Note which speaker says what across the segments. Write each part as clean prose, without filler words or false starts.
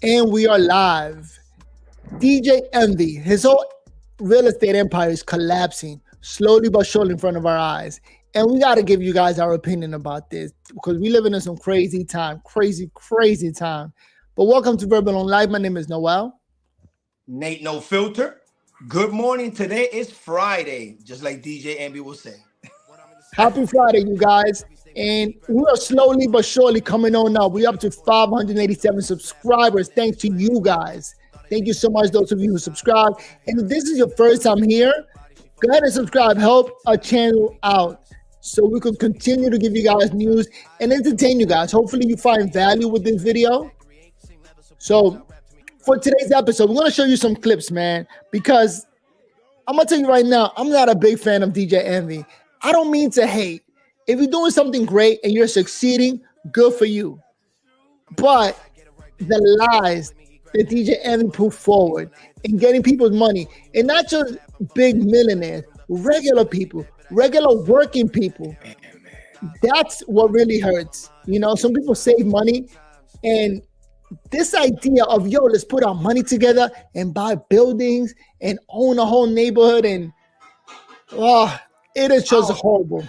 Speaker 1: And we are live. DJ Envy, his whole real estate empire is collapsing slowly but surely in front of our eyes. And we got to give you guys our opinion about this because we live in some crazy time, crazy time. But welcome to Verbal on Live. My name is Noel.
Speaker 2: Nate No Filter. Good morning. Today is Friday, just like DJ Envy will say.
Speaker 1: Happy Friday, you guys. And we are slowly but surely coming on now. We're up to 587 subscribers. Thanks to you guys. Thank you so much, those of you who subscribe. And if this is your first time here, go ahead and subscribe. Help our channel out so we can continue to give you guys news and entertain you guys. Hopefully you find value with this video. So for today's episode, we're going to show you some clips, man, because I'm going to tell you right now, I'm not a big fan of DJ Envy. I don't mean to hate. If you're doing something great and you're succeeding, good for you. But the lies that DJ Envy put forward in getting people's money, and not just big millionaires, regular people, regular working people, that's what really hurts. You know, some people save money, and this idea of, yo, let's put our money together and buy buildings and own a whole neighborhood, and it is just horrible.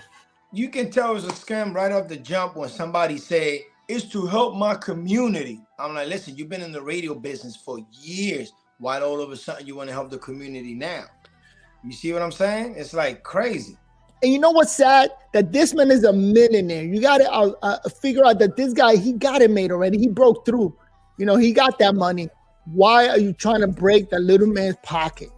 Speaker 2: You can tell it's a scam right off the jump when somebody say it's to help my community. I'm like, listen, you've been in the radio business for years. Why all of a sudden you want to help the community now? You see what I'm saying? It's like crazy.
Speaker 1: And you know what's sad? That this man is a millionaire. You got to figure out that this guy, he got it made already. He broke through. You know, he got that money. Why are you trying to break that little man's pocket?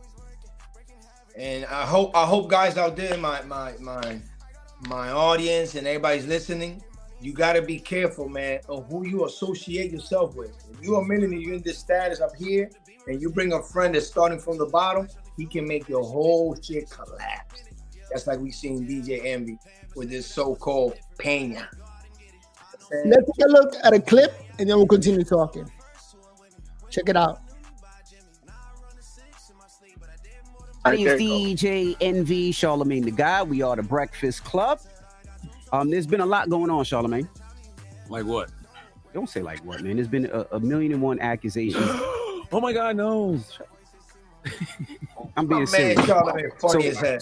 Speaker 2: And I hope guys out there, my audience and everybody's listening, you got to be careful, man, of who you associate yourself with. If you're a millionaire, you're in this status up here, and you bring a friend that's starting from the bottom, he can make your whole shit collapse. That's like we seen DJ Envy with this so-called Pena.
Speaker 1: Let's take a look at a clip, and then we'll continue talking. Check it out.
Speaker 3: My name is DJ Envy, Charlemagne the Guy. We are the Breakfast Club. There's been a lot going on, Charlemagne.
Speaker 4: Like what?
Speaker 3: Don't say like what, man. There's been a million and one accusations.
Speaker 4: Oh my God, no.
Speaker 3: I'm being serious.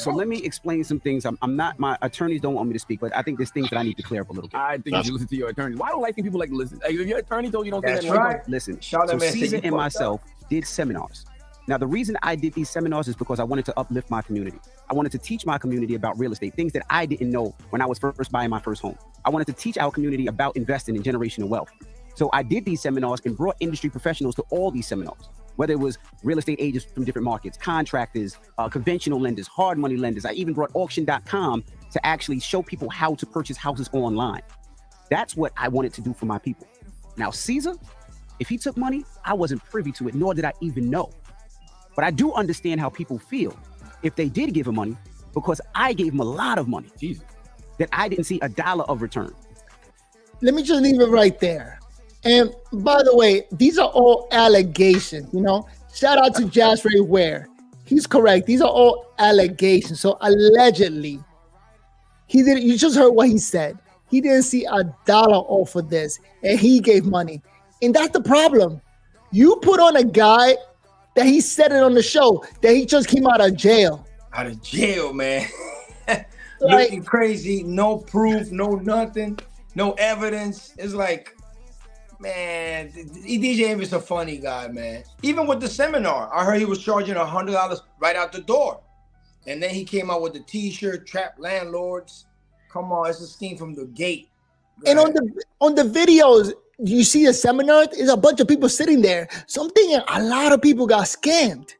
Speaker 2: So
Speaker 3: let me explain some things. I'm not, my attorneys don't want me to speak, but I think there's things that I need to clear up a little bit.
Speaker 4: I think you should listen to your attorney. Why don't like people like to listen? Like, if your attorney told you don't say
Speaker 2: That's
Speaker 4: that,
Speaker 2: right.
Speaker 3: Listen, so Caesar and myself did seminars. Now, the reason I did these seminars is because I wanted to uplift my community. I wanted to teach my community about real estate, things that I didn't know when I was first buying my first home. I wanted to teach our community about investing in generational wealth. So I did these seminars and brought industry professionals to all these seminars, whether it was real estate agents from different markets, contractors, conventional lenders, hard money lenders. I even brought auction.com to actually show people how to purchase houses online. That's what I wanted to do for my people. Now, Caesar, if he took money, I wasn't privy to it, nor did I even know. But I do understand how people feel if they did give him money, because I gave him a lot of money.
Speaker 4: Jesus.
Speaker 3: That I didn't see a dollar of return.
Speaker 1: Let me just leave it right there. And by the way, these are all allegations, you know. Shout out to Josh Ray Ware. He's correct. These are all allegations. So allegedly, he didn't, you just heard what he said. He didn't see a dollar off of this, and he gave money. And that's the problem. You put on a guy that he said it on the show that he just came out of jail.
Speaker 2: Out of jail, man. Looking crazy, no proof, no nothing, no evidence. It's like, man, DJ Envy's a funny guy, man. Even with the seminar, I heard he was charging $100 right out the door. And then he came out with the t-shirt, trap landlords. Come on, it's a scheme from the gate.
Speaker 1: And on the videos, you see a seminar, there's a bunch of people sitting there. So I'm thinking a lot of people got scammed,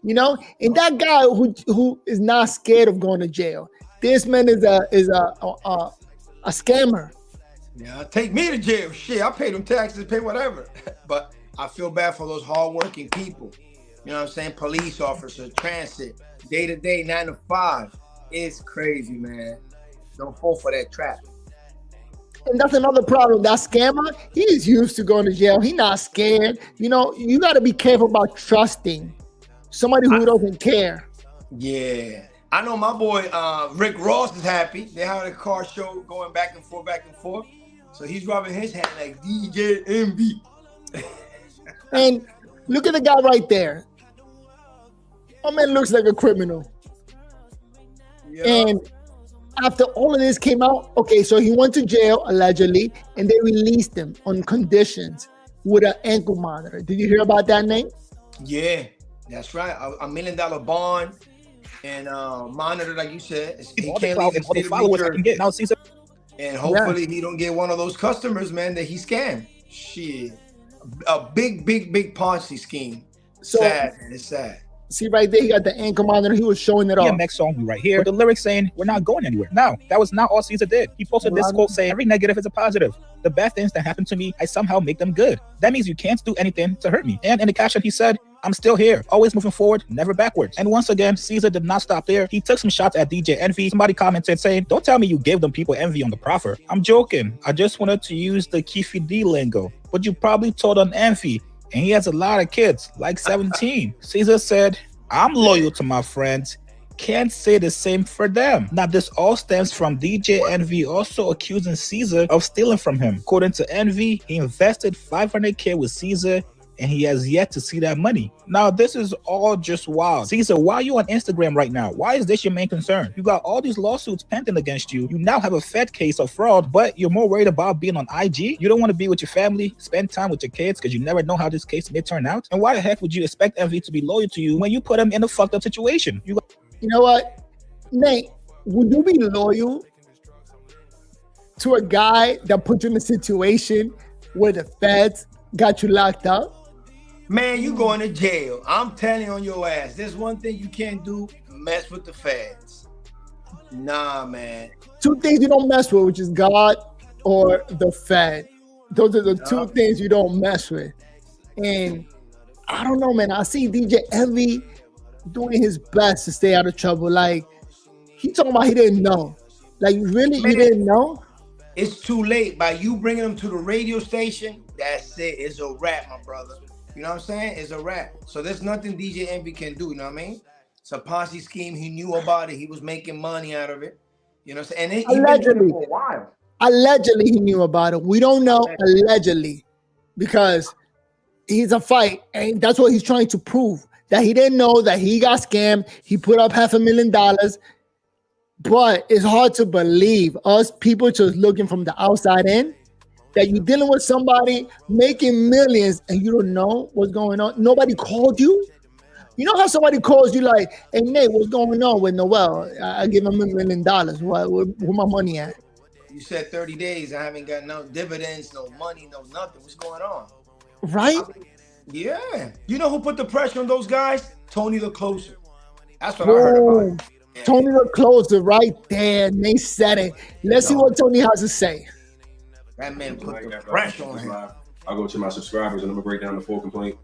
Speaker 1: you know? And that guy who is not scared of going to jail, this man is a scammer.
Speaker 2: Yeah, take me to jail. Shit, I pay them taxes, pay whatever. But I feel bad for those hardworking people. You know what I'm saying? Police officers, transit, day to day, 9 to 5. It's crazy, man. Don't fall for that trap.
Speaker 1: And that's another problem. That scammer, he's used to going to jail. He's not scared. You know, you got to be careful about trusting somebody who doesn't care.
Speaker 2: Yeah. I know my boy Rick Ross is happy. They had a car show going back and forth. So he's rubbing his hand like DJ Envy.
Speaker 1: And look at the guy right there. My man looks like a criminal.
Speaker 2: Yeah.
Speaker 1: And after all of this came out, okay, so he went to jail allegedly, and they released him on conditions with an ankle monitor. Did you hear about that, Nate?
Speaker 2: Yeah, that's right. $1 million bond and monitor, like you said. He can't leave the
Speaker 4: all the
Speaker 2: state of New
Speaker 4: followers I
Speaker 2: Jersey.
Speaker 4: can get. Now Caesar.
Speaker 2: And hopefully he don't get one of those customers, man, that he scammed. Shit. A big Ponzi scheme.
Speaker 1: So-
Speaker 2: Sad, man. It's sad.
Speaker 1: See right there, he got the ankle monitor. He was showing it off.
Speaker 4: DMX song right here with the lyrics saying we're not going anywhere. No, that was not all Caesar did. He posted this quote saying every negative is a positive. The bad things that happen to me, I somehow make them good. That means you can't do anything to hurt me. And in the caption he said, I'm still here, always moving forward, never backwards. And once again, Caesar did not stop there. He took some shots at DJ Envy. Somebody commented saying, don't tell me you gave them people envy on the proffer. I'm joking. I just wanted to use the Keefy D lingo. But you probably told on Envy, and he has a lot of kids, like 17. Caesar said, I'm loyal to my friends. Can't say the same for them. Now, this all stems from DJ Envy also accusing Caesar of stealing from him. According to Envy, he invested $500K with Caesar, and he has yet to see that money. Now, this is all just wild. Caesar, why are you on Instagram right now? Why is this your main concern? You got all these lawsuits pending against you. You now have a Fed case of fraud, but you're more worried about being on IG. You don't want to be with your family, spend time with your kids, because you never know how this case may turn out. And why the heck would you expect Envy to be loyal to you when you put him in a fucked up situation?
Speaker 1: You know what, Nate? Would you be loyal to a guy that put you in a situation where the feds got you locked up?
Speaker 2: Man, you going to jail. I'm telling you on your ass. There's one thing you can't do, mess with the feds. Nah, man.
Speaker 1: Two things you don't mess with, which is God or the Fed. Those are the two things you don't mess with. And I don't know, man. I see DJ Envy doing his best to stay out of trouble. Like, he talking about he didn't know. Like, really,
Speaker 2: Man,
Speaker 1: you didn't know?
Speaker 2: It's too late. By you bringing him to the radio station, that's it. It's a wrap, my brother. You know what I'm saying? It's a wrap. So there's nothing DJ Envy can do, you know what I mean? It's a Ponzi scheme. He knew about it. He was making money out of it. You know what I'm saying? And he's been doing it for a while.
Speaker 1: Allegedly, he knew about it. We don't know, allegedly, because he's a fight, and that's what he's trying to prove, that he didn't know that he got scammed. He put up $500,000, but it's hard to believe, us people just looking from the outside in, that you're dealing with somebody making millions and you don't know what's going on. Nobody called you. You know how somebody calls you like, hey, Nate, what's going on with Noel? I give him $1 million. Where my money at?
Speaker 2: You said 30 days. I haven't got no dividends, no money, no nothing. What's going on?
Speaker 1: Right?
Speaker 2: Yeah. You know who put the pressure on those guys? Tony the Closer. That's what I heard about. Yeah.
Speaker 1: Tony the Closer right there. And they said it. Let's see what Tony has to say.
Speaker 2: That man put the pressure on him.
Speaker 5: I'll go to my subscribers and I'm gonna break down the full complaint.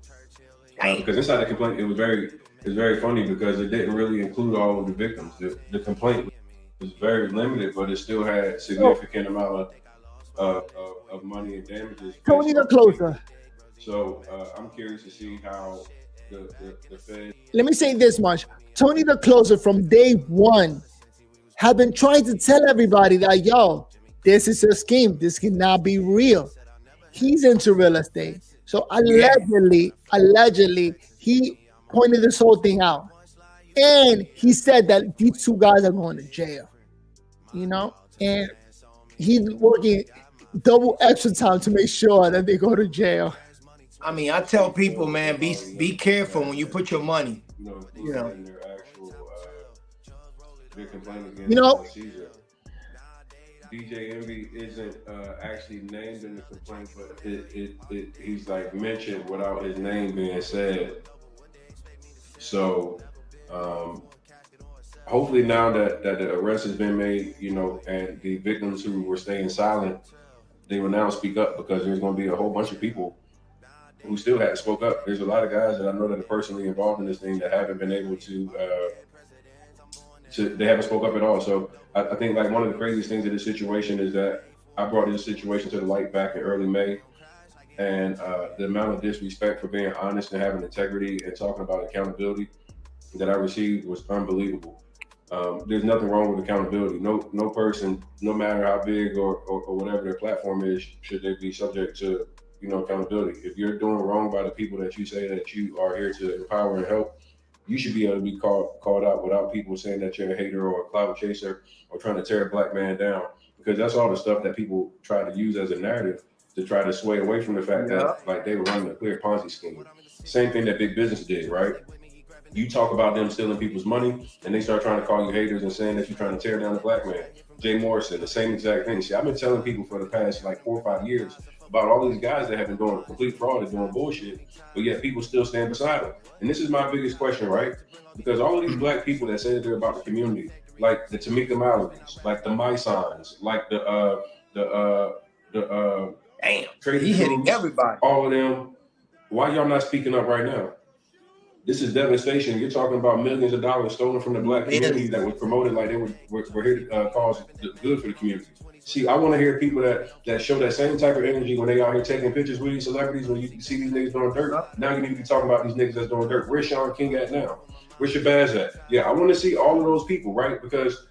Speaker 5: Because inside the complaint, it was very funny because it didn't really include all of the victims. The complaint was very limited, but it still had significant amount of money and damages.
Speaker 1: Tony the Closer.
Speaker 5: So I'm curious to see how the Fed.
Speaker 1: Let me say this much. Tony the Closer from day one have been trying to tell everybody that, yo, this is a scheme. This cannot be real. He's into real estate. So allegedly, he pointed this whole thing out. And he said that these two guys are going to jail. You know? And he's working double extra time to make sure that they go to jail.
Speaker 2: I mean, I tell people, man, be careful when you put your money.
Speaker 5: You know. Their actual complaint against Caesar. DJ Envy isn't actually named in the complaint, but he's like mentioned without his name being said. So hopefully now that the arrest has been made, and the victims who were staying silent, they will now speak up, because there's going to be a whole bunch of people who still haven't spoke up. There's a lot of guys that I know that are personally involved in this thing that haven't been able to they haven't spoke up at all. So I think like one of the craziest things of this situation is that I brought this situation to the light back in early May, and the amount of disrespect for being honest and having integrity and talking about accountability that I received was unbelievable. There's nothing wrong with accountability. No person, no matter how big or whatever their platform is, should they be subject to accountability. If you're doing wrong by the people that you say that you are here to empower and help, you should be able to be called out without people saying that you're a hater or a clout chaser or trying to tear a black man down, because that's all the stuff that people try to use as a narrative to try to sway away from the fact that like they were running a clear Ponzi scheme. Same thing that big business did, right? You talk about them stealing people's money and they start trying to call you haters and saying that you're trying to tear down the black man. Jay Morrison, the same exact thing. See, I've been telling people for the past like 4 or 5 years about all these guys that have been doing complete fraud and doing bullshit, but yet people still stand beside them. And this is my biggest question, right? Because all of these black people that say that they're about the community, like the Tamika Mallory's, like the Mysons, like the
Speaker 2: damn, he hitting everybody.
Speaker 5: All of them. Why y'all not speaking up right now? This is devastation. You're talking about millions of dollars stolen from the black community that was promoted like they were here to cause good for the community. See, I want to hear people that show that same type of energy when they out here taking pictures with these celebrities. When you see these niggas doing dirt, now you need to be talking about these niggas that's doing dirt. Where's Sean King at now? Where's Shabazz at? Yeah, I want to see all of those people, right? Because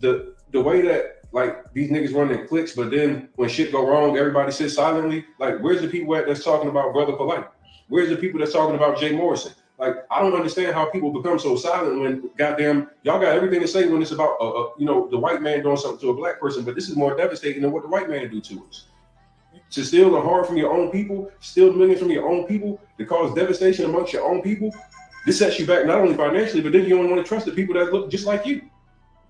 Speaker 5: the way that like these niggas running clicks, but then when shit go wrong, everybody sits silently. Like, where's the people at that's talking about Brother Polite? Where's the people that's talking about Jay Morrison? Like, I don't understand how people become so silent when goddamn y'all got everything to say when it's about the white man doing something to a black person, but this is more devastating than what the white man do to us. To steal the heart from your own people, steal millions from your own people, to cause devastation amongst your own people, this sets you back not only financially, but then you don't want to trust the people that look just like you.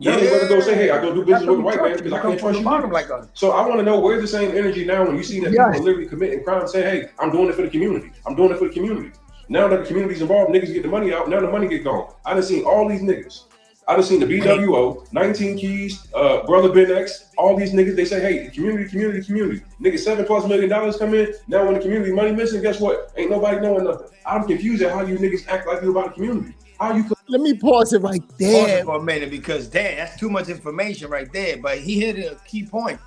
Speaker 5: You don't want to go say, hey, I go do business with a white man because I can't trust you.
Speaker 2: Like
Speaker 5: so I want to know, where's the same energy now when you see that people are literally committing crime and say, hey, I'm doing it for the community. I'm doing it for the community. Now that the community's involved, niggas get the money out. Now the money get gone. I done seen all these niggas. I done seen the BWO, 19 Keys, Brother Ben X, all these niggas, they say, hey, community. Niggas, $7+ million come in. Now when the community money missing, guess what? Ain't nobody knowing nothing. I'm confused at how you niggas act like you about the community. How you?
Speaker 1: Let me pause it right there.
Speaker 2: Pause it for a minute, because damn, that's too much information right there. But he hit a key point.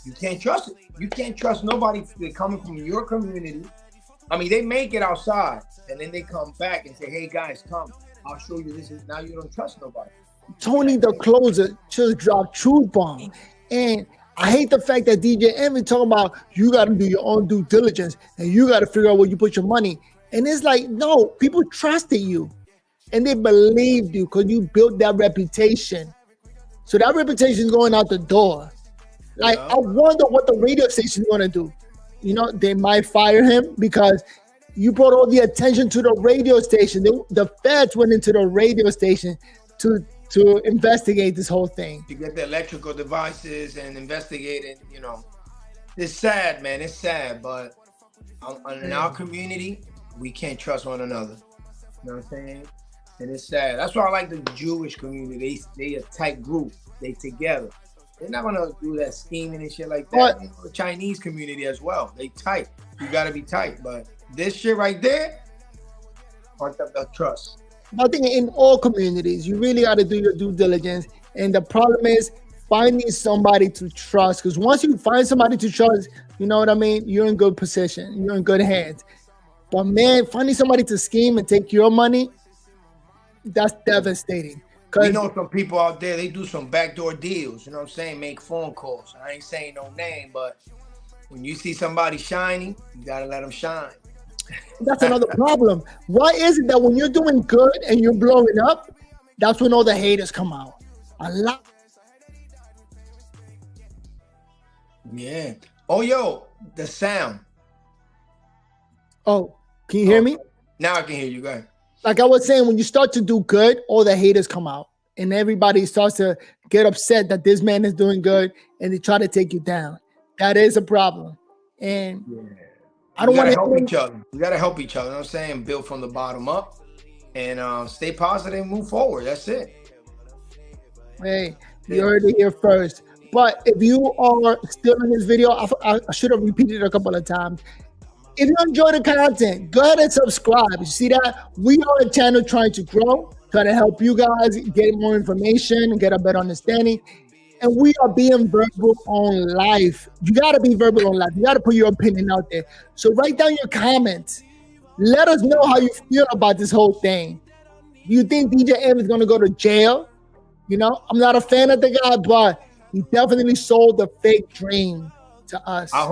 Speaker 2: You can't trust it. You can't trust nobody coming from your community. I mean, they make it outside, and then they come back and say, hey, guys, come. I'll show you this. Now you don't trust nobody.
Speaker 1: Tony the Closer just dropped Truth Bomb. And I hate the fact that DJ Envy talking about you got to do your own due diligence, and you got to figure out where you put your money. And it's like, no, people trusted you, and they believed you because you built that reputation. So that reputation is going out the door. Like, I wonder what the radio station is going to do. You know, they might fire him because you brought all the attention to the radio station. The feds went into the radio station to investigate this whole thing.
Speaker 2: To get the electrical devices and investigate it, you know. It's sad, man. It's sad, but in our community, we can't trust one another. You know what I'm saying? And it's sad. That's why I like the Jewish community. They a tight group. They together. They're not gonna do that scheming and shit like that. You know, the Chinese community as well. They tight. You gotta be tight. But this shit right there, part of the trust.
Speaker 1: I think in all communities, you really gotta do your due diligence. And the problem is finding somebody to trust. Because once you find somebody to trust, you know what I mean? You're in good position. You're in good hands. But man, finding somebody to scheme and take your money, that's devastating.
Speaker 2: We know some people out there, they do some backdoor deals, you know what I'm saying? Make phone calls. I ain't saying no name, but when you see somebody shining, you gotta let them shine.
Speaker 1: That's another problem. Why is it that when you're doing good and you're blowing up, that's when all the haters come out? A lot.
Speaker 2: Yeah. Oh, yo, the sound.
Speaker 1: Oh, can you hear me?
Speaker 2: Now I can hear you. Go ahead.
Speaker 1: Like I was saying, when you start to do good, all the haters come out. And everybody starts to get upset that this man is doing good and they try to take you down. That is a problem. And I don't want to
Speaker 2: help each other. We got to help each other. You know what I'm saying? Build from the bottom up and stay positive and move forward. That's it.
Speaker 1: Hey, you heard it here first. But if you are still in this video, I should have repeated it a couple of times. If you enjoy the content, go ahead and subscribe. You see that? We are a channel trying to grow, trying to help you guys get more information and get a better understanding. And we are being verbal on life. You got to be verbal on life. You got to put your opinion out there. So write down your comments. Let us know how you feel about this whole thing. Do you think DJ M is going to go to jail? You know, I'm not a fan of the guy, but he definitely sold the fake dream. to us.
Speaker 2: I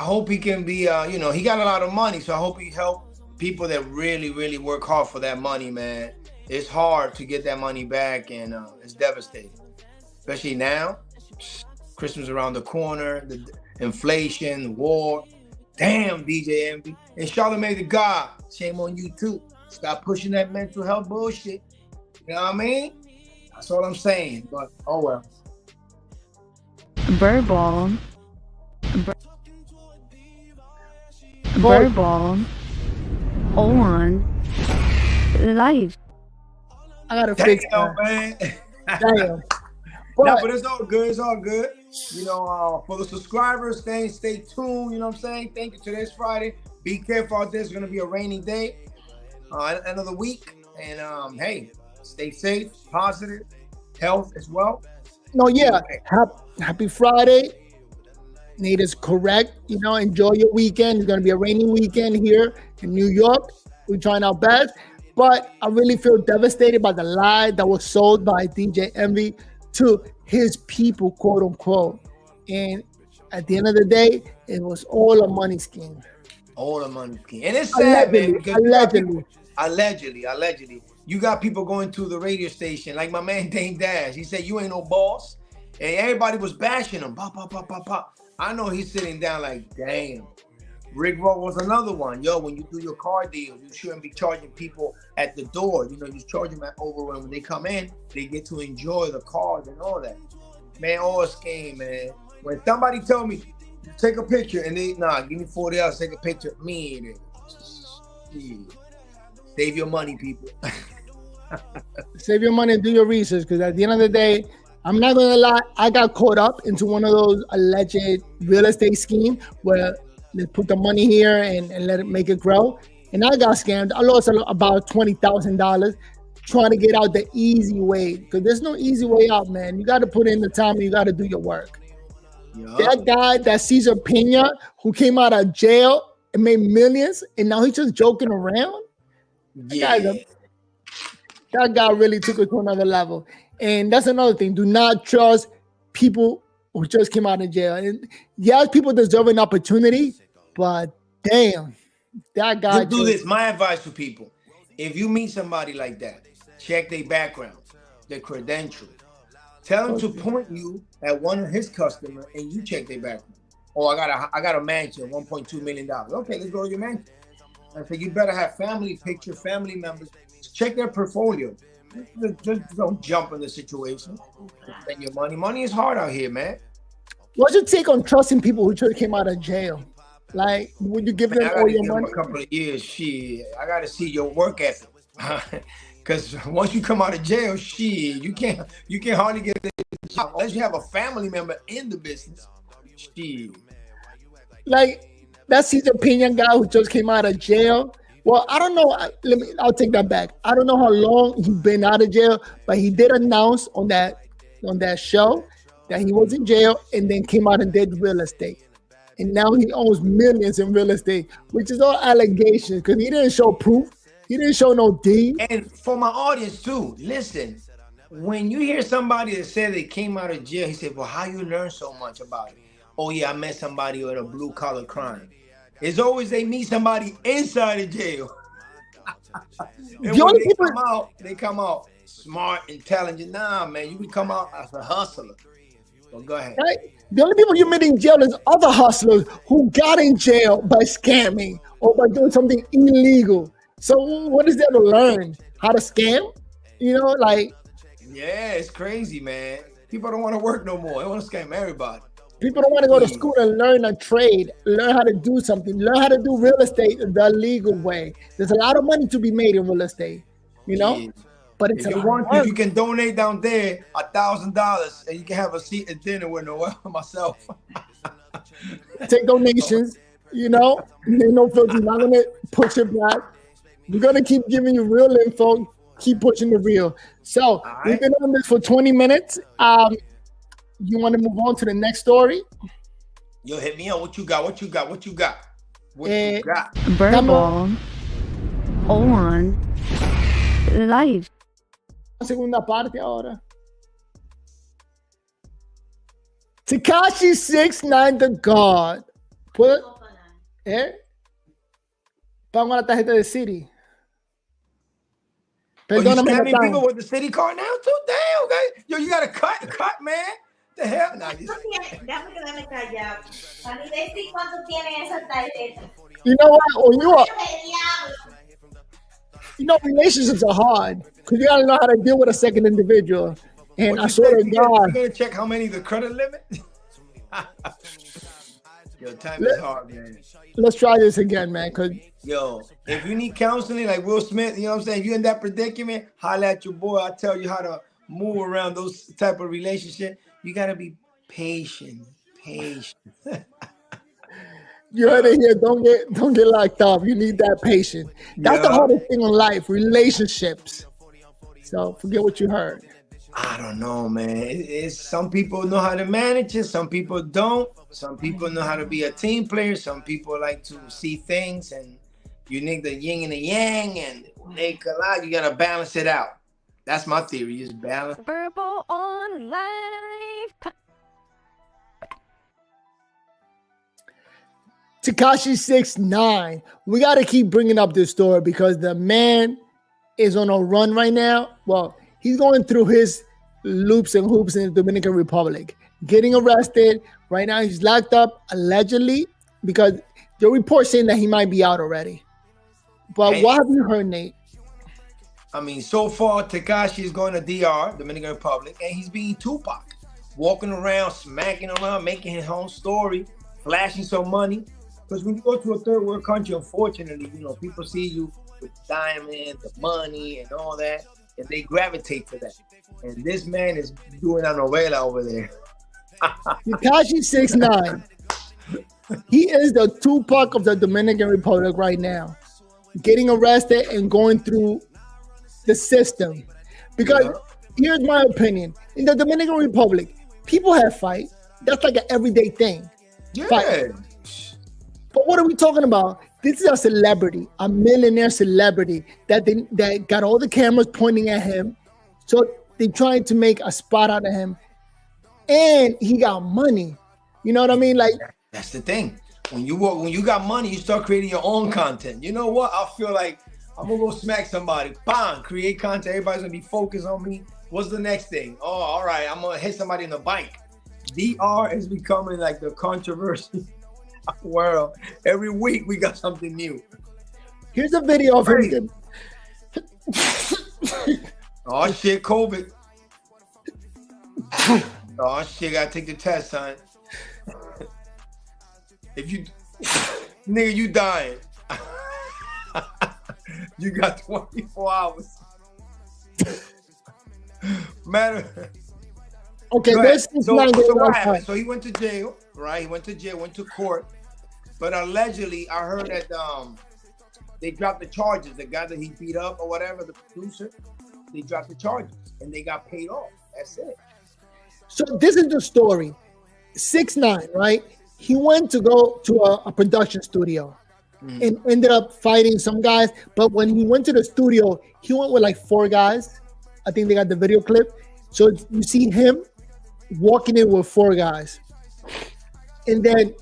Speaker 2: hope he can be. You know, he got a lot of money, so I hope he help people that really, really work hard for that money, man. It's hard to get that money back, and it's devastating, especially now. Christmas around the corner, the inflation, the war. Damn, DJ Envy. And Charlamagne the God, shame on you too. Stop pushing that mental health bullshit. You know what I mean? That's all I'm saying. But oh well.
Speaker 6: Verbal. Verbal. On. Life.
Speaker 1: I gotta fix that.
Speaker 2: Man.
Speaker 1: Damn.
Speaker 2: No, but it's all good. It's all good. You know, for the subscribers, stay tuned. You know what I'm saying? Thank you. Today's Friday. Be careful out there. It's going to be a rainy day. End of the week. And hey, stay safe, positive, health as well.
Speaker 1: No, yeah. Happy Friday. Nate is correct. You know, enjoy your weekend. It's going to be a rainy weekend here in New York. We're trying our best. But I really feel devastated by the lie that was sold by DJ Envy to his people, quote unquote. And at the end of the day, it was all a money scheme.
Speaker 2: All a money scheme. And it's sad, man. Allegedly. You got people going to the radio station, like my man Dame Dash. He said, you ain't no boss. And everybody was bashing him. Pop, pop, pop, pop, pop. I know he's sitting down like, damn. Rick Roll was another one. Yo, when you do your car deals, you shouldn't be charging people at the door. You know, you charge them over when they come in, they get to enjoy the cars and all that. Man, all a scheme, man. When somebody tell me, take a picture, and they, give me $40, take a picture of me. Save your money, people.
Speaker 1: Save your money and do your research, because at the end of the day, I'm not going to lie, I got caught up into one of those alleged real estate schemes where they put the money here and let it make it grow. And I got scammed. I lost about $20,000 trying to get out the easy way. Because there's no easy way out, man. You got to put in the time and you got to do your work. Yep. That guy, that Cesar Pena, who came out of jail and made millions, and now he's just joking around.
Speaker 2: Yeah.
Speaker 1: That guy really took it to another level. And that's another thing. Do not trust people who just came out of jail. And yes, people deserve an opportunity, but damn, that guy.
Speaker 2: You do this. My advice to people: if you meet somebody like that, check their background, their credentials. Tell him to point you at one of his customers, and you check their background. Oh, I got a mansion, $1.2 million. Okay, let's go to your mansion. I said you better have family picture, family members. Check their portfolio. Just don't jump in the situation. Spend your money. Money is hard out here, man.
Speaker 1: What's your take on trusting people who just came out of jail? Like, would you give them all your money?
Speaker 2: A couple of years, shit. I got to see your work ethic. Because once you come out of jail, shit, you can't hardly get a job unless you have a family member in the business. Shit.
Speaker 1: Like that Cesar Pena guy who just came out of jail. Well, I don't know. I'll take that back. I don't know how long he's been out of jail, but he did announce on that show that he was in jail and then came out and did real estate. And now he owns millions in real estate, which is all allegations because he didn't show proof. He didn't show no deed.
Speaker 2: And for my audience too, listen, when you hear somebody that said they came out of jail, he said, well, how you learn so much about it? Oh yeah, I met somebody with a blue collar crime. It's always they meet somebody inside of jail. And when they come out smart, intelligent. Nah, man, you can come out as a hustler. So go ahead.
Speaker 1: Right? The only people you meet in jail is other hustlers who got in jail by scamming or by doing something illegal. So what is there to learn? How to scam? You know, like.
Speaker 2: Yeah, it's crazy, man. People don't want to work no more. They want to scam everybody.
Speaker 1: People don't want to go to school and learn a trade, learn how to do something, learn how to do real estate the legal way. There's a lot of money to be made in real estate, you know? Yeah. But it's
Speaker 2: if you want to, you can donate down there $1,000 and you can have a seat at dinner with Noel myself.
Speaker 1: Take donations, you know? No filter, not going to push it back. We're going to keep giving you real info, keep pushing the real. So we've been on this for 20 minutes. You want to move on to the next story?
Speaker 2: Yo, hit me up. What you got?
Speaker 6: Verbal on live.
Speaker 1: Segunda parte ahora. Tekashi 6ix9ine the God. Put Pago la tarjeta de City.
Speaker 2: Oh, you
Speaker 1: Perdóname,
Speaker 2: scamming
Speaker 1: Nathan.
Speaker 2: people with the city card now too? Damn, okay. Yo, you got to cut, man. The hell? Nah, just...
Speaker 7: Déjame quedarme callado. Para decir cuánto tiene esa tarjeta.
Speaker 1: You know what? When relationships are hard because you gotta know how to deal with a second individual. And I swear to God,
Speaker 2: you gonna check how many the credit limit? Yo, time is hard, man.
Speaker 1: Let's try this again, man. Cause
Speaker 2: yo, if you need counseling like Will Smith, you know what I'm saying? If you're in that predicament, holla at your boy. I'll tell you how to move around those type of relationship. You gotta be patient.
Speaker 1: You heard it here. Don't get locked up. You need that patience. That's the hardest thing in life, relationships. So forget what you heard.
Speaker 2: I don't know, man. It's some people know how to manage it. Some people don't. Some people know how to be a team player. Some people like to see things, and you need the yin and the yang, and when they collide, you gotta balance it out. That's my theory. Just balance.
Speaker 6: Verbal on life.
Speaker 1: Tekashi 6ix9ine. We got to keep bringing up this story because the man is on a run right now. Well, he's going through his loops and hoops in the Dominican Republic, getting arrested. Right now, he's locked up allegedly because the report saying that he might be out already. But what have you heard, Nate?
Speaker 2: I mean, so far, Tekashi is going to DR, Dominican Republic, and he's being Tupac, walking around, smacking around, making his own story, flashing some money. Because when you go to a third world country, unfortunately, you know, people see you with diamonds, the money, and all that, and they gravitate to that. And this man is doing a novela over there.
Speaker 1: Tekashi 6ix9ine. He is the Tupac of the Dominican Republic right now, getting arrested and going through the system. Because here's my opinion. In the Dominican Republic, people have fight. That's like an everyday thing.
Speaker 2: Yeah.
Speaker 1: Fight. But what are we talking about? This is a celebrity, a millionaire celebrity that got all the cameras pointing at him. So they're trying to make a spot out of him. And he got money. You know what I mean? Like,
Speaker 2: that's the thing. When you got money, you start creating your own content. You know what? I feel like I'm gonna go smack somebody. Bang, create content. Everybody's gonna be focused on me. What's the next thing? Oh, all right, I'm gonna hit somebody in the bike. DR is becoming like the controversy world. Every week we got something new.
Speaker 1: Here's a video of him.
Speaker 2: Oh shit, COVID. Oh shit, gotta take the test, son. If you, nigga, you dying. You got 24 hours. Matter.
Speaker 1: Okay,
Speaker 2: so what happened? So he went to jail, right? He went to jail, went to court. But allegedly, I heard that they dropped the charges. The guy that he beat up or whatever, the producer, they dropped the charges and they got paid off. That's it.
Speaker 1: So this is the story. 6ix9ine, right? He went to go to a production studio and ended up fighting some guys. But when he went to the studio, he went with like 4 guys. I think they got the video clip. So you see him walking in with 4 guys. And then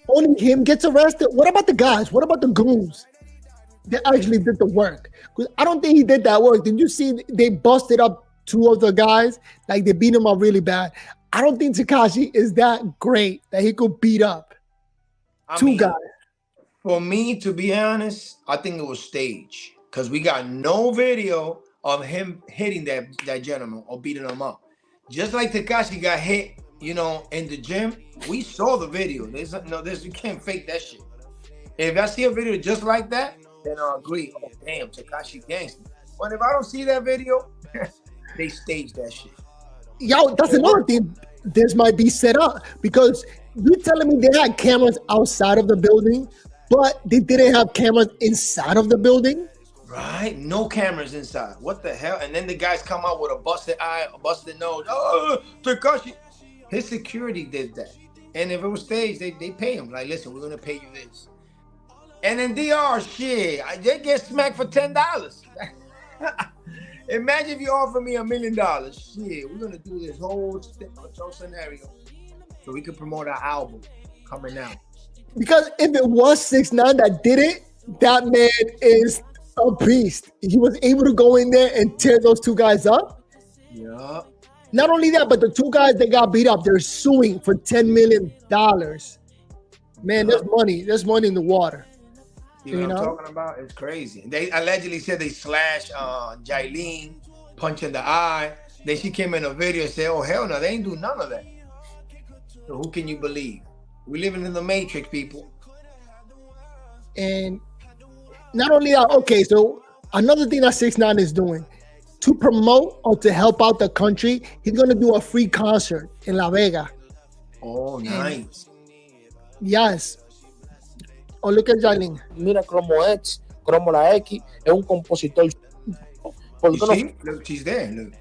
Speaker 1: only him gets arrested. What about the guys? What about the goons that actually did the work? Because I don't think he did that work. Did you see they busted up 2 of the guys? Like they beat him up really bad. I don't think Tekashi is that great that he could beat up 2 guys.
Speaker 2: For me, to be honest, I think it was staged because we got no video of him hitting that gentleman or beating him up. Just like Tekashi got hit, you know, in the gym, we saw the video. You can't fake that shit. If I see a video just like that, then I'll agree. Oh, damn, Tekashi gangster. But if I don't see that video, they staged that shit.
Speaker 1: Yo, that's another thing. This might be set up because you're telling me they had cameras outside of the building, but they didn't have cameras inside of the building?
Speaker 2: Right? No cameras inside. What the hell? And then the guys come out with a busted eye, a busted nose. Oh, Tekashi. His security did that. And if it was staged, they pay him. Like, listen, we're going to pay you this. And then DR, shit, they get smacked for $10. Imagine if you offer me $1 million. Shit, we're gonna do this whole scenario so we can promote our album coming out.
Speaker 1: Because if it was 6ix9ine that did it, that man is a beast. He was able to go in there and tear those two guys up.
Speaker 2: Yeah.
Speaker 1: Not only that, but the two guys that got beat up, they're suing for $10 million. Man, there's money. There's money in the water.
Speaker 2: You know what I'm talking about? It's crazy. They allegedly said they slashed Jailene, punch in the eye. Then she came in a video and said, oh, hell no, they ain't do none of that. So who can you believe? We're living in the Matrix, people.
Speaker 1: And not only that, okay, so another thing that 6ix9ine is doing, to promote or to help out the country, he's going to do a free concert in La Vega.
Speaker 2: Oh, nice.
Speaker 1: Yes. Oh, look at Jailene.
Speaker 8: Mira Cromo X, Cromo la X, es un compositor.
Speaker 2: You see? Look, she's there. Look.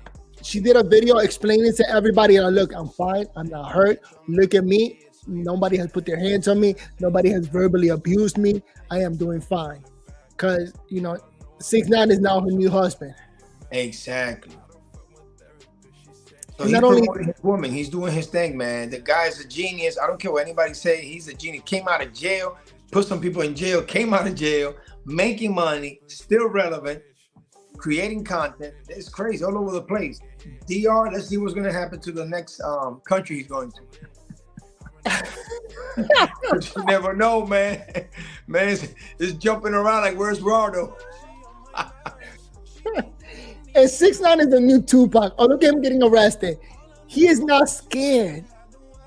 Speaker 1: She did a video explaining to everybody, look, I'm fine. I'm not hurt. Look at me. Nobody has put their hands on me. Nobody has verbally abused me. I am doing fine. Because, 6ix9ine is now her new husband.
Speaker 2: Exactly. So he's promoting his woman. He's doing his thing, man. The guy's a genius. I don't care what anybody say. He's a genius. Came out of jail, put some people in jail, came out of jail, making money, still relevant, creating content. It's crazy all over the place. DR, let's see what's going to happen to the next country he's going to. You never know, man. Man, it's jumping around like, where's Rardo?
Speaker 1: And 6ix9ine is the new Tupac. Oh, look at him getting arrested. He is not scared.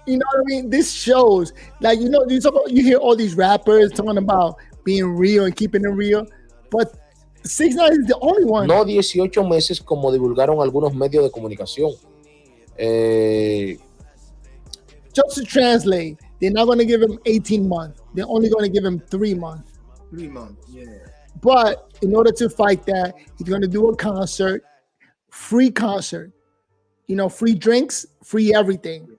Speaker 1: You know what I mean? This shows, like, you hear all these rappers talking about being real and keeping it real, but 6ix9ine is the only one.
Speaker 8: No 18 meses como divulgaron algunos medios de comunicación.
Speaker 1: Just to translate, they're not going to give him 18 months. They're only going to give him 3 months.
Speaker 2: 3 months, yeah.
Speaker 1: But in order to fight that, he's going to do a concert, free concert, free drinks, free everything,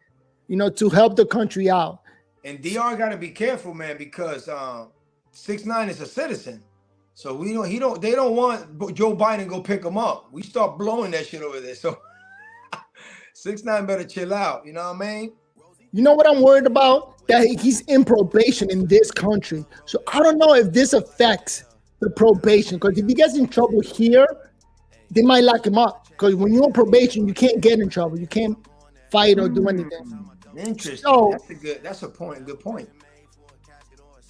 Speaker 1: to help the country out.
Speaker 2: And DR got to be careful, man, because 6ix9ine is a citizen. So they don't want Joe Biden to go pick him up. We start blowing that shit over there. So 6ix9ine better chill out. You know what I mean?
Speaker 1: You know what I'm worried about? That he's in probation in this country. So I don't know if this affects the probation, because if he gets in trouble here, they might lock him up. Because when you're on probation, you can't get in trouble. You can't fight or do anything.
Speaker 2: Interesting.
Speaker 1: So,
Speaker 2: that's a point. Good point.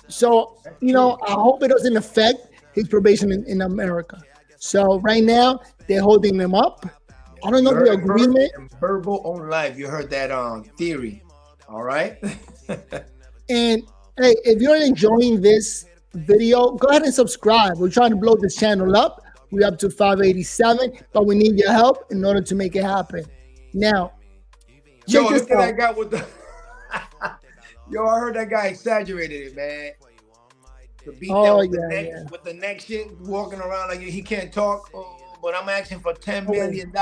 Speaker 1: So, I hope it doesn't affect his probation in America. So right now, they're holding him up. I don't know the agreement.
Speaker 2: Verbal on life. You heard that theory. All right.
Speaker 1: And hey, if you're enjoying this video, go ahead and subscribe. We're trying to blow this channel up. We're up to 587, but we need your help in order to make it happen. Now,
Speaker 2: look at that guy with the Yo, I heard that guy exaggerated it, man. The beat with the neck shit, walking around like he can't talk, but I'm asking for $10 million.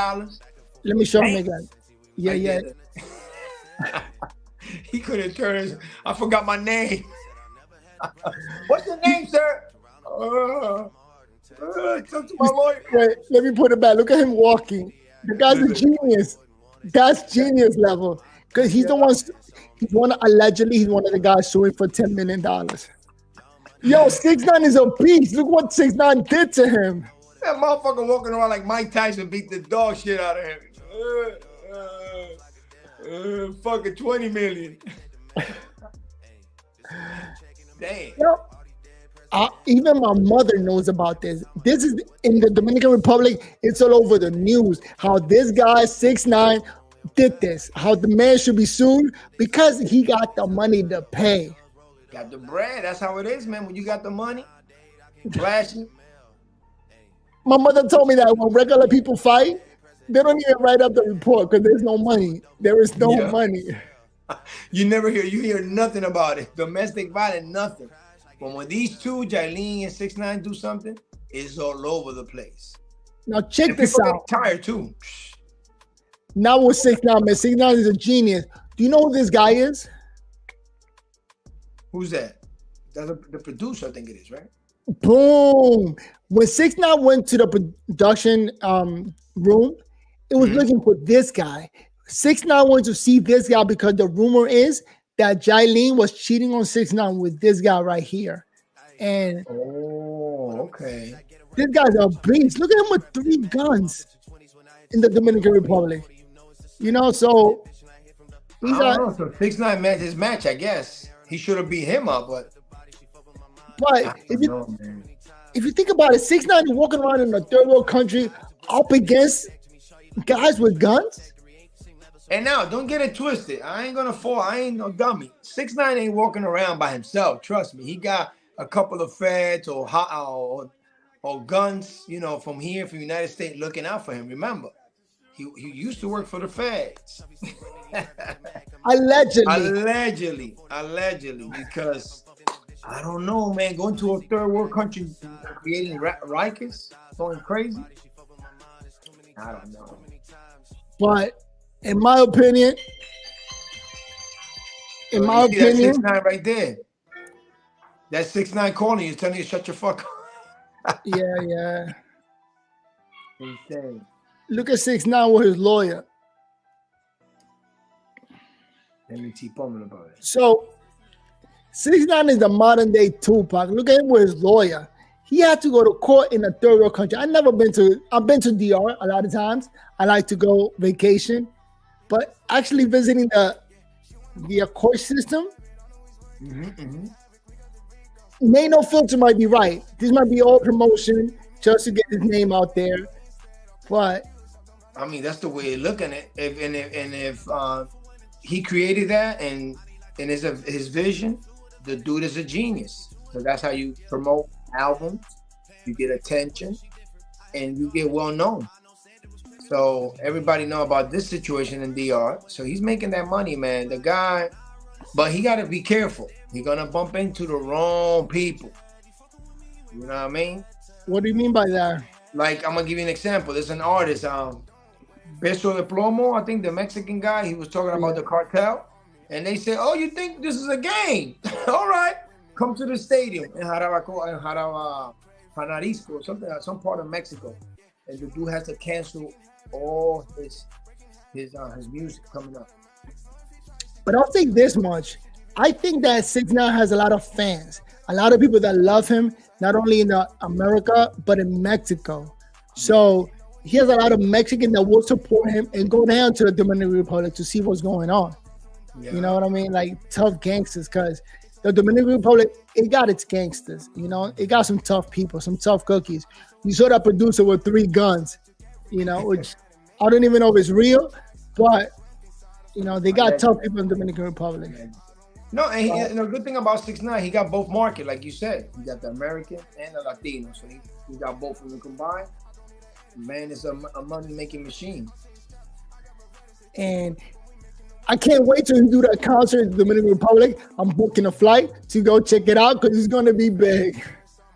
Speaker 1: Let me show him again. Yeah.
Speaker 2: He couldn't turn his, I forgot my name. What's your name, sir? Talk to my lawyer.
Speaker 1: Wait, let me put it back. Look at him walking. The guy's a genius. That's genius level. Because he's the one, allegedly, he's one of the guys suing for $10 million. Yo, 6ix9ine is a beast. Look what 6ix9ine did to him.
Speaker 2: That motherfucker walking around like Mike Tyson beat the dog shit out of him. Fucking 20 million. Damn.
Speaker 1: Even my mother knows about this. This is in the Dominican Republic. It's all over the news. How this guy 6ix9ine did this. How the man should be sued because he got the money to pay.
Speaker 2: Got the bread. That's how it is, man. When you got the money, flashing.
Speaker 1: My mother told me that when regular people fight, they don't even write up the report because there's no money. There is no money.
Speaker 2: You hear nothing about it. Domestic violence, nothing. But when these two, Jailene and 6ix9ine, do something, it's all over the place.
Speaker 1: Now check this out.
Speaker 2: Tired too.
Speaker 1: Now with 6ix9ine, man. 6ix9ine is a genius. Do you know who this guy is?
Speaker 2: Who's that? That's the producer, I think it is, right?
Speaker 1: Boom. When 6ix9ine went to the production room, it was looking for this guy. 6ix9ine wanted to see this guy because the rumor is that Jailene was cheating on 6ix9ine with this guy right here. And
Speaker 2: okay.
Speaker 1: This guy's a beast. Look at him with 3 guns in the Dominican Republic. You know, so
Speaker 2: I don't know. So 6ix9ine met his match, I guess. He should have beat him up, but if you think about it, 6ix9ine is walking around in a third world country up against guys with guns. And now, don't get it twisted. I ain't gonna fall. I ain't no dummy. 6ix9ine ain't walking around by himself. Trust me. He got a couple of feds or guns, you know, from here, from the United States, looking out for him. Remember, he used to work for the feds.
Speaker 1: Allegedly,
Speaker 2: because I don't know, man. Going to a third world country, creating rikers, going crazy. I don't know.
Speaker 1: But in my opinion,
Speaker 2: that's 6ix9ine right there. That's 6ix9ine calling you, telling you to shut your fuck up.
Speaker 1: Yeah.
Speaker 2: Insane.
Speaker 1: Look at 6ix9ine with his lawyer.
Speaker 2: Let me keep on about it.
Speaker 1: So 6ix9ine is the modern day Tupac. Look at him with his lawyer. He had to go to court in a third world country. I've been to DR a lot of times. I like to go vacation, but actually visiting the court system, May No Filter might be right. This might be all promotion just to get his name out there. But
Speaker 2: I mean, that's the way of looking at it. If he created that and his vision, the dude is a genius. So that's how you promote albums. You get attention and you get well known. So everybody know about this situation in DR. So he's making that money, man. The guy, but he got to be careful. He's gonna bump into the wrong people. You know what I mean?
Speaker 1: What do you mean by that?
Speaker 2: Like, I'm gonna give you an example. There's an artist, Beso de Plomo, I think the Mexican guy. He was talking about the cartel, and they said, "Oh, you think this is a game? All right, come to the stadium in Jalisco, some part of Mexico." And the dude has to cancel all his music coming up.
Speaker 1: But I'll say this much. I think that 6ix9ine has a lot of fans, a lot of people that love him, not only in America, but in Mexico. So he has a lot of Mexicans that will support him and go down to the Dominican Republic to see what's going on. Yeah. You know what I mean? Like tough gangsters, because the Dominican Republic, it got its gangsters. You know, it got some tough people, some tough cookies. You saw that producer with 3 guns, you know, which I don't even know if it's real, but, you know, they got tough people in the Dominican Republic.
Speaker 2: No, and the good thing about 6ix9ine, he got both market, like you said. He got the American and the Latino, so he got both of them combined. Man, it's a money-making machine.
Speaker 1: And I can't wait till you do that concert in the Dominican Republic. I'm booking a flight to go check it out because it's going to be big.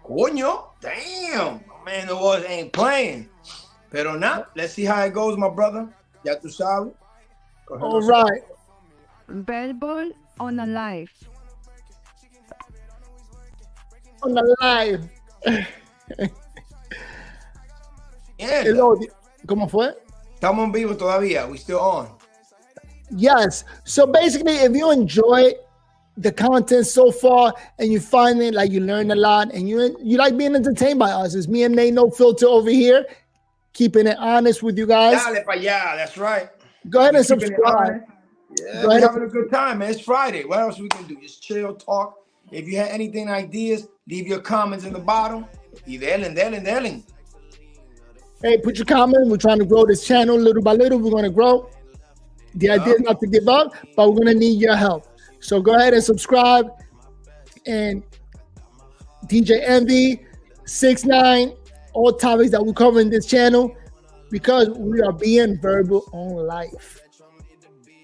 Speaker 2: Coño, damn. Man, the boys ain't playing. Pero now, let's see how it goes, my brother. Ya tú sabes.
Speaker 1: All right.
Speaker 6: Verbal on a live.
Speaker 1: On the live.
Speaker 2: Yeah.
Speaker 1: ¿Cómo fue?
Speaker 2: Estamos en vivo todavía. We still on.
Speaker 1: Yes. So basically, if you enjoy the content so far and you find it like you learn a lot and you like being entertained by us, it's me and May No Filter over here, keeping it honest with you guys.
Speaker 2: Dale pa' allá. That's right.
Speaker 1: Go ahead and subscribe.
Speaker 2: Yeah, we're having a good time, man. It's Friday. What else we can do? Just chill, talk. If you have anything, ideas, leave your comments in the bottom. Y delen.
Speaker 1: Hey, put your comment. We're trying to grow this channel little by little. We're going to grow. The idea is not to give up, but we're going to need your help. So go ahead and subscribe. And DJ Envy, 6ix9ine, all topics that we cover in this channel, because we are being verbal on life.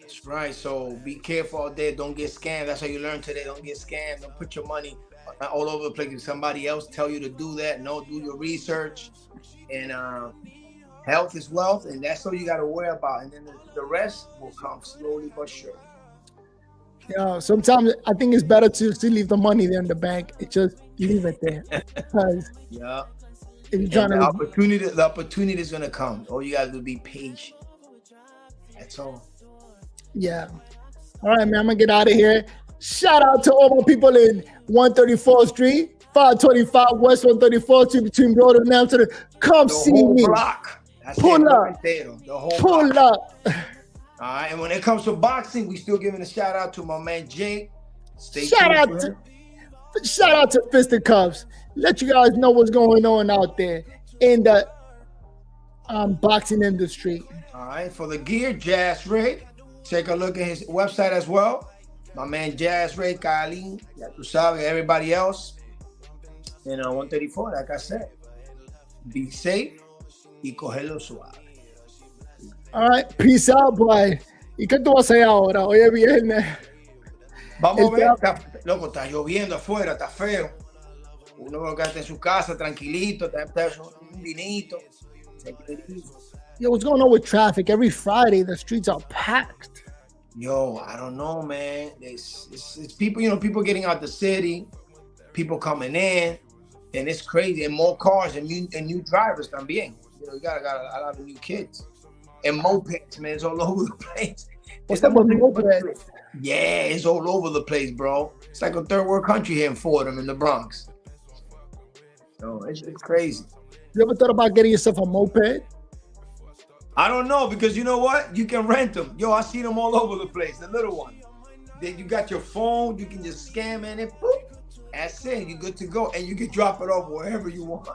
Speaker 2: That's right. So be careful out there. Don't get scammed. That's how you learn today. Don't get scammed. Don't put your money all over the place. If somebody else tell you to do that, no, do your research. And health is wealth, and that's all you got to worry about. And then the rest will come slowly but surely.
Speaker 1: Yeah, sometimes I think it's better to leave the money there in the bank. It just leave it there. Because
Speaker 2: Yeah.
Speaker 1: if you're trying
Speaker 2: the opportunity is gonna come. All you gotta do is be patient. That's all.
Speaker 1: Yeah. All right, man. I'm gonna get out of here. Shout out to all my people in 134th Street, 525 West 134th Street between Broad and Amsterdam. Come
Speaker 2: The
Speaker 1: see
Speaker 2: whole
Speaker 1: me.
Speaker 2: block. That's
Speaker 1: Pull
Speaker 2: it,
Speaker 1: up.
Speaker 2: right there, the whole
Speaker 1: Pull
Speaker 2: block.
Speaker 1: up.
Speaker 2: All right, and when it comes to boxing, we still giving a shout out to my man Jake.
Speaker 1: Shout out to Fisticuffs. Let you guys know what's going on out there in the boxing industry.
Speaker 2: All right, for the gear, Jazz Ray. Take a look at his website as well. My man Jazz Ray, Kylie, ya tú sabes, everybody else. And 134, like I said, be safe y cogelo suave.
Speaker 1: All right, peace out, boy. ¿Y qué tú vas a hacer ahora? Hoy es viernes.
Speaker 2: Vamos a ver, loco, está lloviendo afuera, está feo. Uno va a quedarse en su casa tranquilito, está un vinito.
Speaker 1: Yo, what's going on with traffic? Every Friday, the streets are packed.
Speaker 2: Yo, I don't know, man. It's people, people getting out the city, people coming in, and it's crazy. And more cars and new drivers también. You got a lot of new kids. And mopeds, man, it's all over the place.
Speaker 1: What's up with mopeds?
Speaker 2: Yeah, it's all over the place, bro. It's like a third world country here in Fordham in the Bronx. So it's crazy.
Speaker 1: You ever thought about getting yourself a moped?
Speaker 2: I don't know, because you know what? You can rent them. Yo, I see them all over the place, the little one. Then you got your phone, you can just scan in it, boop. That's it, you're good to go. And you can drop it off wherever you want.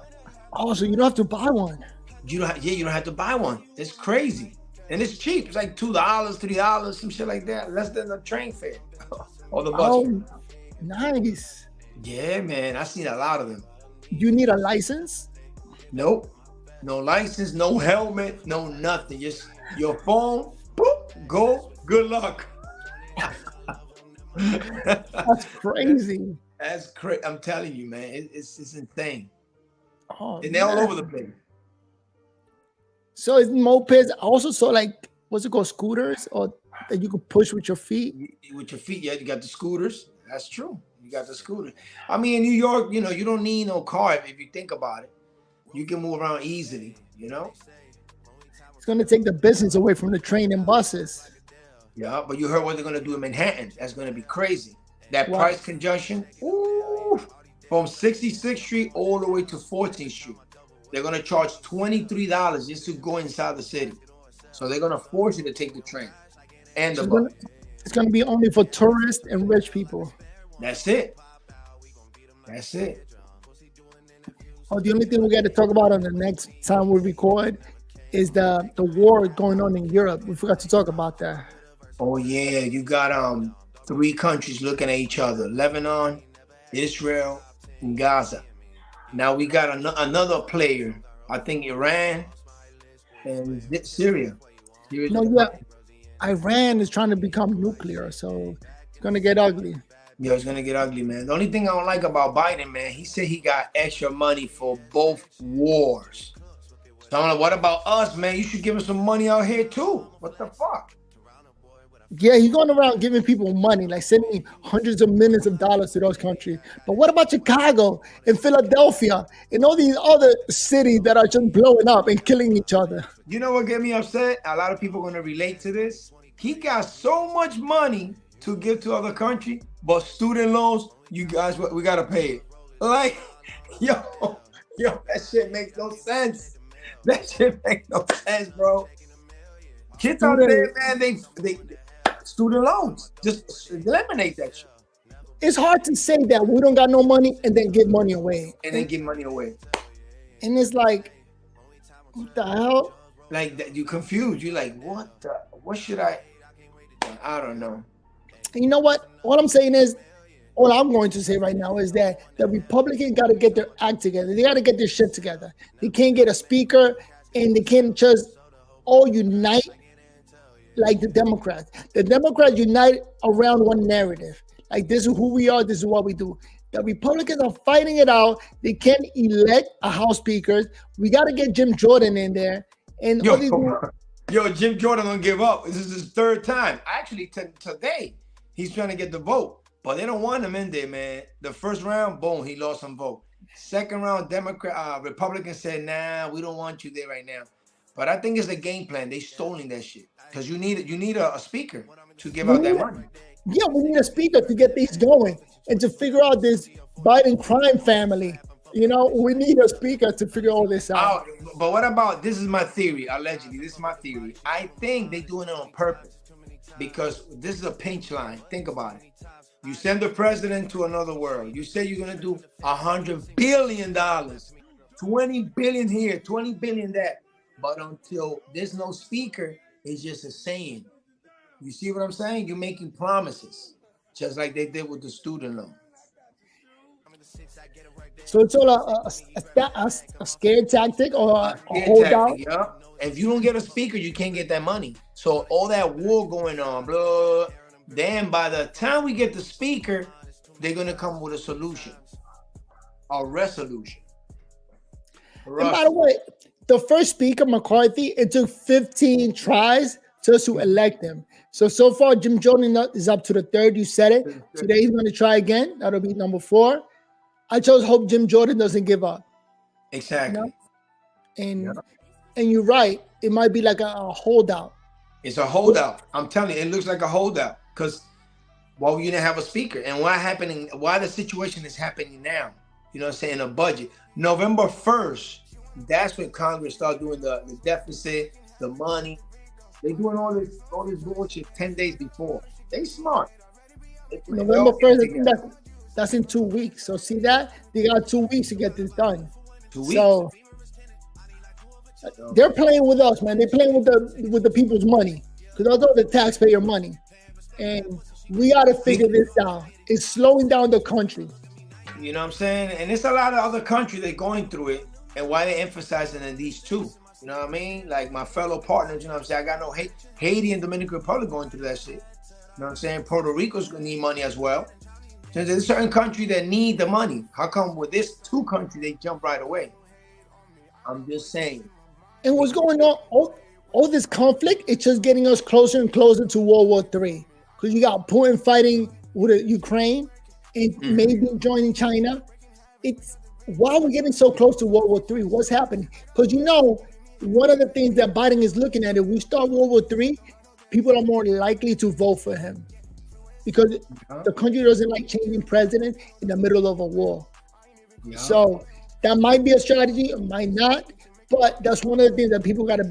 Speaker 1: Oh, so you don't have to buy one.
Speaker 2: You don't have to buy one. It's crazy. And it's cheap. It's like $2, $3, some shit like that. Less than the train fare or the bus fare.
Speaker 1: Nice.
Speaker 2: Yeah, man. I've seen a lot of them.
Speaker 1: You need a license?
Speaker 2: Nope. No license, no helmet, no nothing. Just your phone, boop, go, good luck.
Speaker 1: That's crazy.
Speaker 2: That's crazy. I'm telling you, man. It's insane.
Speaker 1: Oh,
Speaker 2: and they're all over the place.
Speaker 1: So is mopeds also like, what's it called, scooters, or that you can push with your feet?
Speaker 2: With your feet, yeah. You got the scooters. That's true. You got the scooter. I mean, in New York, you don't need no car if you think about it. You can move around easily,
Speaker 1: It's going to take the business away from the train and buses.
Speaker 2: Yeah, but you heard what they're going to do in Manhattan. That's going to be crazy. That price conjunction, ooh, from 66th Street all the way to 14th Street. They're going to charge $23 just to go inside the city. So they're going to force you to take the train and the bus.
Speaker 1: It's going to be only for tourists and rich people.
Speaker 2: That's it. That's it.
Speaker 1: Oh, the only thing we got to talk about on the next time we record is the war going on in Europe. We forgot to talk about that.
Speaker 2: Oh yeah, you got 3 countries looking at each other: Lebanon, Israel, and Gaza. Now we got another player. I think Iran and Syria.
Speaker 1: No, yeah, Iran is trying to become nuclear, so it's gonna get ugly.
Speaker 2: Yeah, it's gonna get ugly, man. The only thing I don't like about Biden, man, he said he got extra money for both wars. So I'm like, what about us, man? You should give us some money out here too. What the fuck?
Speaker 1: Yeah, he's going around giving people money, like sending hundreds of millions of dollars to those countries. But what about Chicago and Philadelphia and all these other cities that are just blowing up and killing each other?
Speaker 2: You know what get me upset? A lot of people are gonna relate to this. He got so much money to give to other countries, but student loans, you guys, we gotta pay it. Like, yo, that shit makes no sense. That shit makes no sense, bro. Kids out there, man, they student loans. Just eliminate that shit.
Speaker 1: It's hard to say that we don't got no money and then give money away.
Speaker 2: And then give money away.
Speaker 1: And it's like, what the hell?
Speaker 2: Like that, you confused. You're like, what should I don't know.
Speaker 1: You know what? All I'm saying is, all I'm going to say right now is that the Republicans got to get their act together. They got to get their shit together. They can't get a speaker, and they can't just all unite like the Democrats. The Democrats unite around one narrative. Like, this is who we are. This is what we do. The Republicans are fighting it out. They can't elect a House Speaker. We got to get Jim Jordan in there. And
Speaker 2: Jim Jordan don't give up. This is his 3rd time. Actually, today, he's trying to get the vote. but they don't want him in there, man. The first round, boom, he lost some vote. Second round, Republicans said, nah, we don't want you there right now. But I think it's a game plan. They stolen that shit because you need a speaker to give out that money.
Speaker 1: Yeah, we need a speaker to get these going and to figure out this Biden crime family. You know, we need a speaker to figure all this out.
Speaker 2: But what about, this is my theory, allegedly, this is my theory. I think they're doing it on purpose because this is a pinch line. Think about it. You send the president to another world. You say you're going to do $100 billion, 20 billion here, 20 billion that. But until there's no speaker, it's just a saying. You see what I'm saying? You're making promises, just like they did with the student loan.
Speaker 1: So it's all a scare tactic or a holdout?
Speaker 2: Yeah. If you don't get a speaker, you can't get that money. So all that war going on, blah. Then by the time we get the speaker, they're going to come with a solution, a resolution.
Speaker 1: And by the way, the first speaker, McCarthy, it took 15 tries just to elect him. So far, Jim Jordan is up to the third. You said it. Today he's going to try again. That'll be number 4. I just hope Jim Jordan doesn't give up.
Speaker 2: Exactly.
Speaker 1: You know? And you're right. It might be like a holdout.
Speaker 2: It's a holdout. I'm telling you, it looks like a holdout because we didn't have a speaker. And why the situation is happening now, you know what I'm saying, a budget. November 1st, that's when Congress started doing the deficit, the money. They're doing all this bullshit 10 days before. They smart.
Speaker 1: November 1st, I think that's in 2 weeks. So see that? They got 2 weeks to get this done.
Speaker 2: 2 weeks?
Speaker 1: So they're playing with us, man. They're playing with the people's money because that's all the taxpayer money. And we got to figure this out. It's slowing down the country.
Speaker 2: You know what I'm saying? And it's a lot of other countries that are going through it and why they're emphasizing in these two. You know what I mean? Like my fellow partners, you know what I'm saying? I got no Haiti and Dominican Republic going through that shit. You know what I'm saying? Puerto Rico's going to need money as well. So there's a certain country that need the money. How come with this 2 countries, they jump right away? I'm just saying.
Speaker 1: And what's going on? All this conflict, it's just getting us closer and closer to World War III. Because you got Putin fighting with Ukraine and maybe joining China. Why are we getting so close to World War III? What's happening? Because one of the things that Biden is looking at, if we start World War III, people are more likely to vote for him. Because the country doesn't like changing president in the middle of a war. Yeah. So that might be a strategy, it might not. But that's one of the things that people got to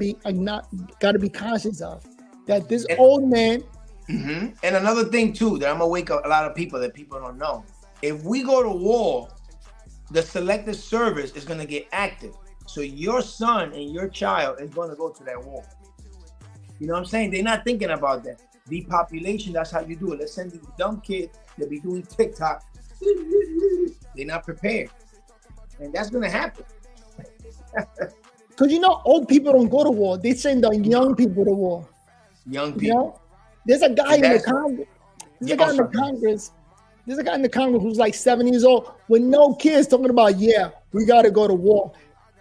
Speaker 1: be conscious of. That this old man.
Speaker 2: And another thing too, that I'm gonna wake up a lot of people that people don't know. If we go to war, the selective service is gonna get active. So your son and your child is gonna go to that war. You know what I'm saying? They're not thinking about that. Depopulation, that's how you do it. Let's send these dumb kids that be doing TikTok. They're not prepared. And that's gonna happen.
Speaker 1: Because old people don't go to war. They send the young people to war.
Speaker 2: Young people.
Speaker 1: There's a guy in the Congress. There's a guy in the Congress who's like 7 years old with no kids talking about, we got to go to war.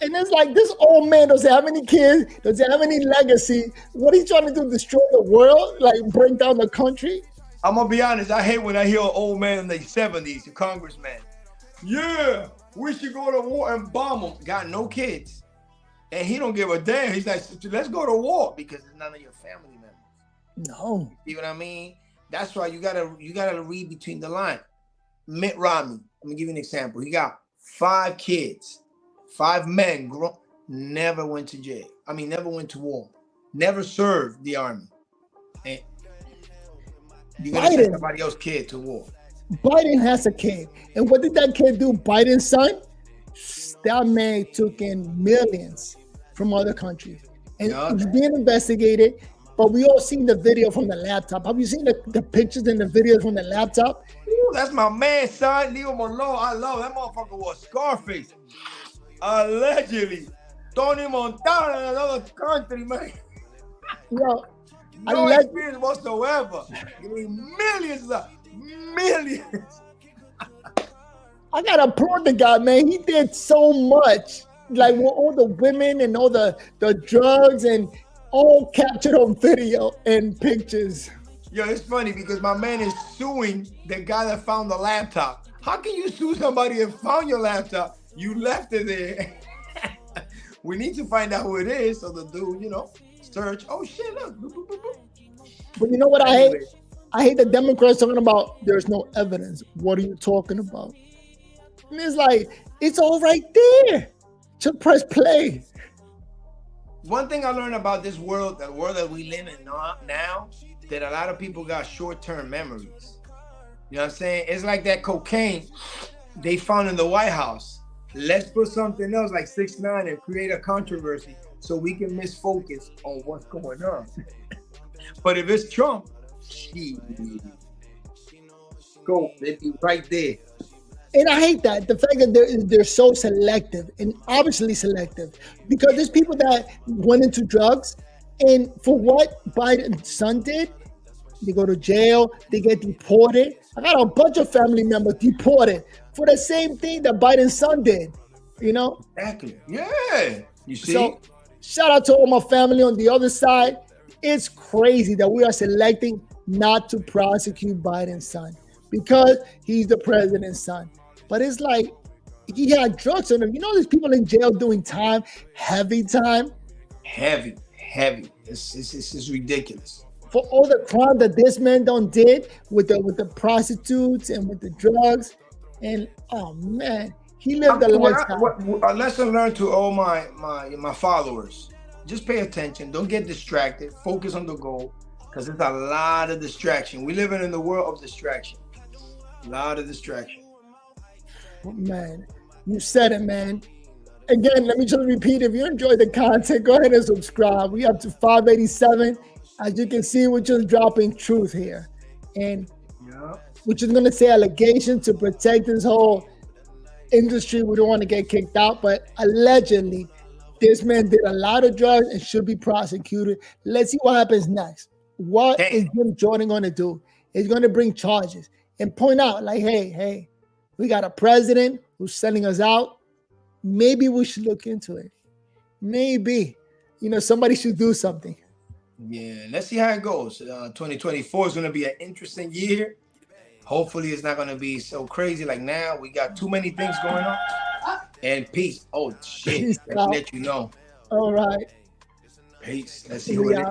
Speaker 1: And it's like this old man doesn't have any kids, doesn't have any legacy. What are you trying to do? Destroy the world? Like break down the country?
Speaker 2: I'm going to be honest. I hate when I hear an old man in their 70s, a congressman. Yeah, we should go to war and bomb them. Got no kids. And he don't give a damn. He's like, let's go to war because it's none of your family members.
Speaker 1: No.
Speaker 2: You know what I mean? That's why you gotta read between the lines. Mitt Romney, let me give you an example. He got 5 kids, 5 men, never went to jail. Never went to war, never served the army. And you're gonna send somebody else's kid to war.
Speaker 1: Biden has a kid. And what did that kid do? Biden's son? That man took in millions from other countries. And he's being investigated. But we all seen the video from the laptop. Have you seen the pictures and the videos from the laptop?
Speaker 2: Ooh, that's my man, son. Leave him alone. I love that motherfucker was Scarface. Allegedly. Tony Montana in another country, man.
Speaker 1: No
Speaker 2: experience whatsoever. Millions.
Speaker 1: I gotta applaud the guy, man. He did so much. Like with all the women and all the drugs and all captured on video and pictures.
Speaker 2: Yo, it's funny because my man is suing the guy that found the laptop. How can you sue somebody that found your laptop? You left it there. We need to find out who it is. So the dude, you know, search. Oh shit, look. Boop, boop, boop, boop.
Speaker 1: But you know what I hate? I hate the Democrats talking about there's no evidence. What are you talking about? And it's like, it's all right there. Just press play.
Speaker 2: One thing I learned about this world, the world that we live in now, that a lot of people got short-term memories. You know what I'm saying? It's like that cocaine they found in the White House. Let's put something else like 6ix9ine and create a controversy so we can misfocus on what's going on. But if it's Trump, go, they'd be right there.
Speaker 1: And I hate that, the fact that they're so selective, and obviously selective, because there's people that went into drugs, and for what Biden's son did, they go to jail, they get deported. I got a bunch of family members deported for the same thing that Biden's son did, you know?
Speaker 2: Exactly. Yeah. You see?
Speaker 1: So shout out to all my family on the other side. It's crazy that we are selecting not to prosecute Biden's son because he's the president's son. But it's like he had drugs on him. You know, there's people in jail doing time, heavy time.
Speaker 2: Heavy. It's ridiculous.
Speaker 1: For all the crime that this man done did with the prostitutes and with the drugs, and oh man, he lived a lifetime.
Speaker 2: A lesson learned to all my followers: just pay attention, don't get distracted, focus on the goal, because there's a lot of distraction. We living in the world of distraction. A lot of distraction.
Speaker 1: Man, you said it, man. Again, let me just repeat, if you enjoyed the content, go ahead and subscribe. We up to 587. As you can see, we're just dropping truth here. And we're just going to say allegations to protect this whole industry. We don't want to get kicked out, but allegedly, this man did a lot of drugs and should be prosecuted. Let's see what happens next. What is Jim Jordan going to do? He's going to bring charges and point out, like, hey, we got a president who's selling us out. Maybe we should look into it. Maybe, somebody should do something.
Speaker 2: Yeah, let's see how it goes. 2024 is going to be an interesting year. Hopefully, it's not going to be so crazy like now. We got too many things going on. And peace. Oh, shit. Let you know.
Speaker 1: All right.
Speaker 2: Peace. Let's see what it is.